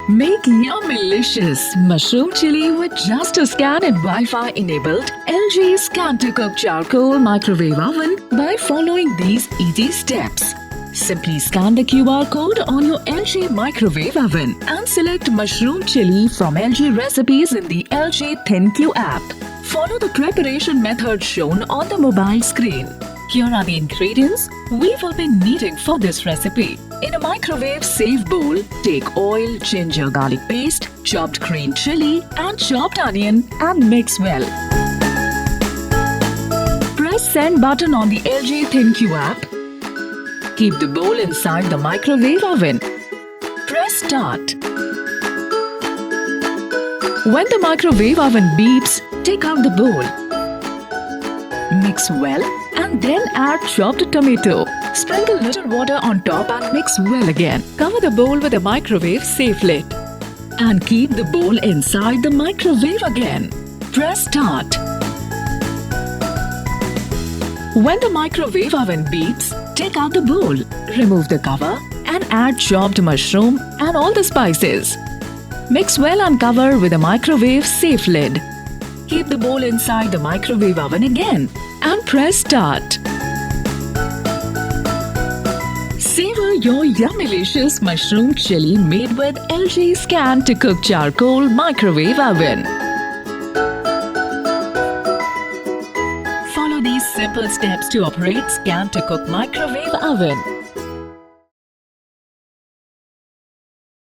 Make yummy-licious mushroom chili with just a scan and Wi-Fi enabled LG Scan to Cook Charcoal Microwave Oven by following these easy steps. Simply scan the QR code on your LG microwave oven and select mushroom chili from LG recipes in the LG ThinQ app. Follow the preparation method shown on the mobile screen. Here are the ingredients we will be needing for this recipe. In a microwave-safe bowl, take oil, ginger garlic paste, chopped green chili and chopped onion and mix well. Press send button on the LG ThinQ app. Keep the bowl inside the microwave oven. Press start. When the microwave oven beeps, take out the bowl. Mix well and then add chopped tomato. Sprinkle little water on top and mix well again. Cover the bowl with a microwave-safe lid. And keep the bowl inside the microwave again. Press start. When the microwave oven beeps, take out the bowl. Remove the cover and add chopped mushroom and all the spices. Mix well and cover with a microwave-safe lid. Keep the bowl inside the microwave oven again and press start. Savor your yummy-licious mushroom chili made with LG Scan to Cook Charcoal Microwave Oven. Follow these simple steps to operate Scan to Cook Microwave Oven.